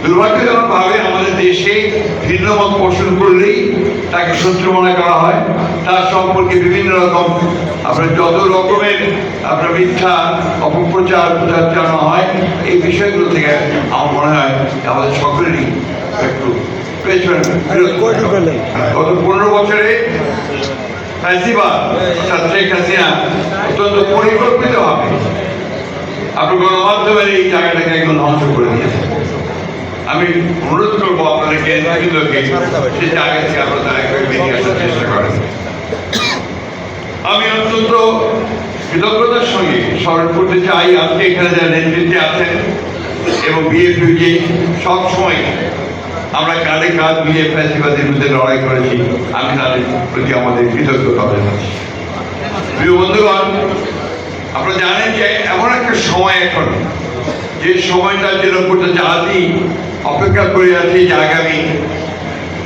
দুর্ভাগ্যজনকভাবে আমাদের দেশে ভিন্ন মত পোষণ করলেই তাকে শত্রু মনে করা হয়, তার সম্পর্কে বিভিন্ন রকম আপনার যত রকমের আপনার মিথ্যা অপপ্রচার চালানো হয়। এই বিষয়গুলো থেকে আমার মনে হয় আমাদের সকলেরই একটু পেছনে গত 15 বছরে ফ্যাসিবাদ অর্থাৎ শেখ হাসিনা অত্যন্ত পরিকল্পিতভাবে আপনার গণমাধ্যমের এই জায়গাটাকে একদম ধ্বংস করে দিয়েছে। আমি অনুরোধ করবো আপনাদেরকে সে জায়গা থেকে আপনারা দয়া করে বেরিয়ে আসার চেষ্টা করেন। আমি অত্যন্ত কৃতজ্ঞতার সঙ্গে স্মরণ করতে চাই আজকে এখানে যারা নেতৃত্বে আছেন এবং বিএনপি যে সবসময় আমরা কাঁধে কাঁধ মিলিয়ে ফ্যাসিবাদের বিরুদ্ধে লড়াই করেছি, আমি তাদের প্রতি আমাদের কৃতজ্ঞতা জানাচ্ছি। প্রিয় বন্ধুগণ, আপনারা জানেন যে এমন একটা সময় এখন, যে সময়টার জন্য গোটা জাতি অপেক্ষা করে আছে যে আগামী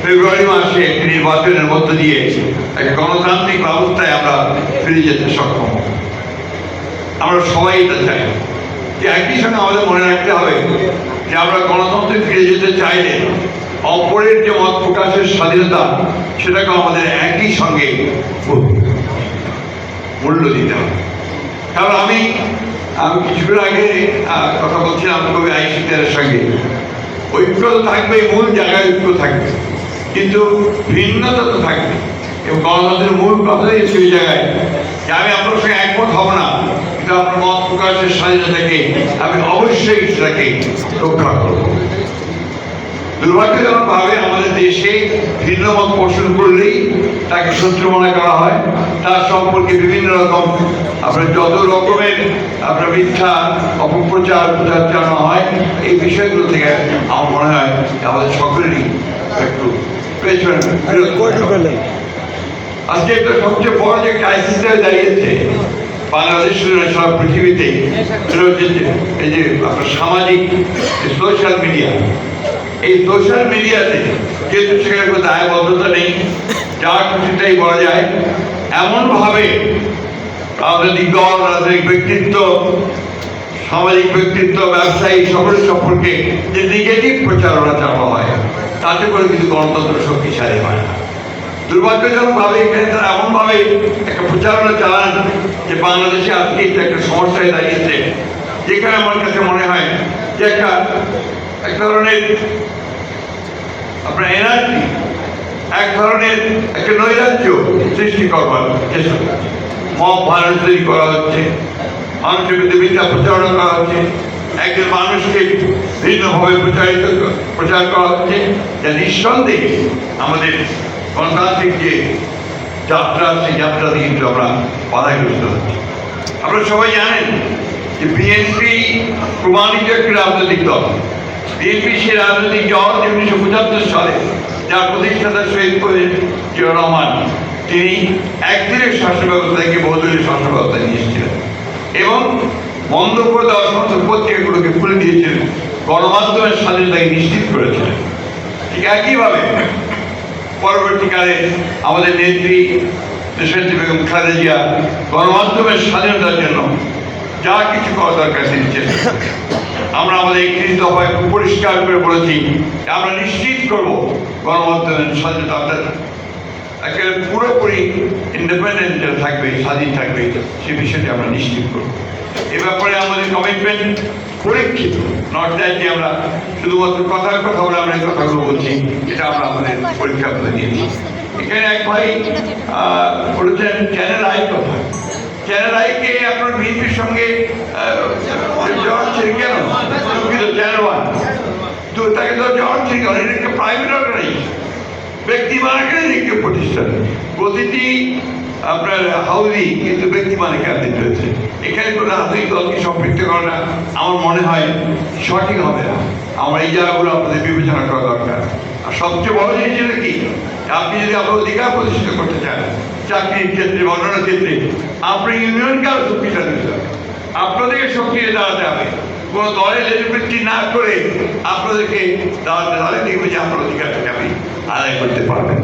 ফেব্রুয়ারি মাসে একটি নির্বাচনের মধ্য দিয়ে একটা গণতান্ত্রিক ব্যবস্থায় আমরা ফিরে যেতে সক্ষম হব। আমরা সবাই এটা চাই। যে একই সঙ্গে আমাদের মনে রাখতে হবে যে আমরা গণতন্ত্রে ফিরে যেতে চাইলে অপরের যে মত প্রকাশের স্বাধীনতা সেটাকে আমাদের একই সঙ্গে মূল্য দিতে হবে। কারণ আমি কিছুদিন আগে কথা বলছিলাম কবি আইসিটারের সঙ্গে, ঐক্য তো থাকবে, মূল জায়গায় ঐক্য থাকবে, কিন্তু ভিন্নতা তো থাকবে। এবং গণতন্ত্রের মূল কথা দিয়েছে ওই জায়গায় যে আমি আপনার সঙ্গে একমত হব না, কিন্তু আপনার মত প্রকাশের স্বাধীনতাকে আমি অবশ্যই সেটাকে রক্ষা করব। দুর্ভাগ্যজনকভাবে আমাদের দেশে ভিন্ন মত পোষণ করলেই তাকে শত্রু মনে করা হয়, তার সম্পর্কে বিভিন্ন রকম আপনার যত রকমের আপনার মিথ্যা অপপ্রচার চালানো হয়। এই বিষয়গুলো থেকে আমার মনে হয় আমাদের সকলেরই একটু পেছনে। আজকে একটা সবচেয়ে বড় যে ক্রাইসিসটা দাঁড়িয়েছে বাংলাদেশ সারা পৃথিবীতে, সেটা হচ্ছে এই যে আপনার সামাজিক সোশ্যাল মিডিয়া। এই সোশ্যাল মিডিয়াতে যেহেতু সেখানে কোনো দায়বদ্ধতা নেই, যা খুশিটাই বলা যায়, এমনভাবে রাজনৈতিক দল, রাজনৈতিক ব্যক্তিত্ব, সামাজিক ব্যক্তিত্ব, ব্যবসায়ী সকলের সম্পর্কে যে নেগেটিভ প্রচারণা চালানো হয়, তাতে করে কিন্তু গণতন্ত্র শক্তিশালী হয় না। দুর্ভাগ্যজনকভাবে এখানে তারা এমনভাবে একটা প্রচারণা চালান যে বাংলাদেশে আজকে এটা একটা সমস্যায় দাঁড়িয়েছে, যেখানে আমার কাছে মনে হয় যে এক ধরনের আপনার এনার্জি, এক ধরনের একটা নৈরাজ্য সৃষ্টি করবার চেষ্টা করছে। মব ভায়োলেন্স তৈরি করা হচ্ছে, মানুষের বিরুদ্ধে মিথ্যা প্রচারণা করা হচ্ছে, একজন মানুষকে ভিন্নভাবে প্রচার করা হচ্ছে, যা নিঃসন্দেহে আমাদের গণতান্ত্রিক যে যাত্রা, সেই যাত্রাতে কিন্তু আমরা বাধাগ্রস্ত হচ্ছি। আপনারা সবাই জানেন যে বিএনপি প্রমাণিত একটি রাজনৈতিক দল। বিএনপি সেই রাজনৈতিক দল 1975 সালে যার প্রতিষ্ঠাতা শহীদ জিয়াউর রহমান, তিনি একদিনের শাসন ব্যবস্থা থেকে বহুদলীয় শাসন ব্যবস্থা নিয়ে এসেছিলেন এবং বন্ধ করে দেওয়ার সমস্ত পত্রিকাগুলোকে খুলে দিয়েছিলেন, গণমাধ্যমের স্বাধীনতাকে নিশ্চিত করেছিলেন। ঠিক একইভাবে পরবর্তীকালে আমাদের নেত্রী দেশনেত্রী বেগম খালেদা জিয়া গণমাধ্যমের স্বাধীনতার জন্য যা কিছু করা দরকার তিনি চেষ্টা করেন। আমরা আমাদের 31 দফায় পরিষ্কার করে বলেছি আমরা নিশ্চিত করব গণমাধ্যমের স্বাধীনতা একেবারে পুরোপুরি ইন্ডিপেন্ডেন্ট থাকবে, স্বাধীন থাকবে, সে বিষয়টি আমরা নিশ্চিত করব। এ ব্যাপারে আমাদের কমিটমেন্ট পরীক্ষিত, নট দ্যাট যে আমরা শুধুমাত্র কথার কথা বলে আমরা এই কথাগুলো বলছি, এটা আমরা আমাদের পরীক্ষা করে দিয়েছি। এখানে এক ভাই বলেছেন চ্যানেল আই কথা, চ্যানেল আইকে আপনার বিএনপির সঙ্গে কেন চ্যানেল ওয়ান তো তাকে তো জড় ছিল, এটা একটা প্রাইভেট অর্গানাইজেশন, ব্যক্তি মালিকের একটি প্রতিষ্ঠান। প্রতিটি আপনার হাউজি কিন্তু ব্যক্তি মালিকানাধীন রয়েছে। এখানে কোনো রাজনৈতিক দলকে সম্পৃক্ত করাটা আমার মনে হয় সঠিক হবে না। আমরা এই জায়গাগুলো আপনাদের বিবেচনা করা দরকার। আর সবচেয়ে বড় জিনিস হলো কি, আপনি যদি আপনার অধিকার প্রতিষ্ঠিত করতে চান চাকরির ক্ষেত্রে, অন্যান্য ক্ষেত্রে, আপনার ইউনিয়নকে আরো শক্তিশালী দিতে হবে, আপনাদেরকে সক্রিয় দাঁড়াতে হবে। কোনো দলের লেজবৃত্তি না করে আপনাদেরকে দাঁড়াতে হবে, দেখবে যে আপনার অধিকারটাকে আপনি আদায় করতে পারবেন।